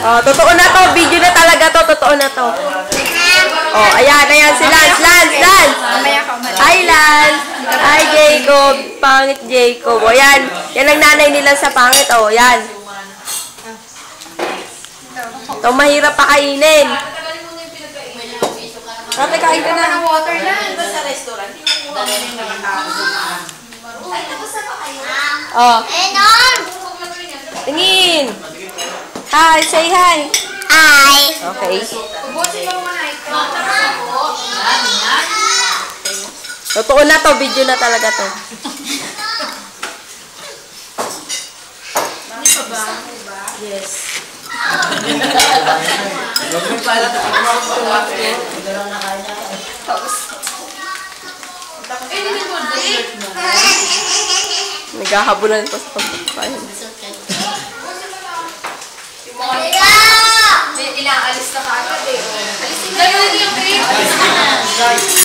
Oh, totoo na to. Video na talaga to. Totoo na to. Oh, ayan si Lance. Lance! Hi, Lance! Hi, Jacob. Pangit, Jacob. O, yan. Yan ang nanay nila sa pangit. O, yan. Ito, mahirap pakainin. Ate, kain ka na. Water na. Sa restaurant, Oh. Tingin. Hi, say hi. Hi. Okay. Ubusin mo muna ito. Totoo na to. Video na talaga to. Yes. Naghahabulan pa sa pagpapakain. Inaalis na kagad eh. Alisin na yun yung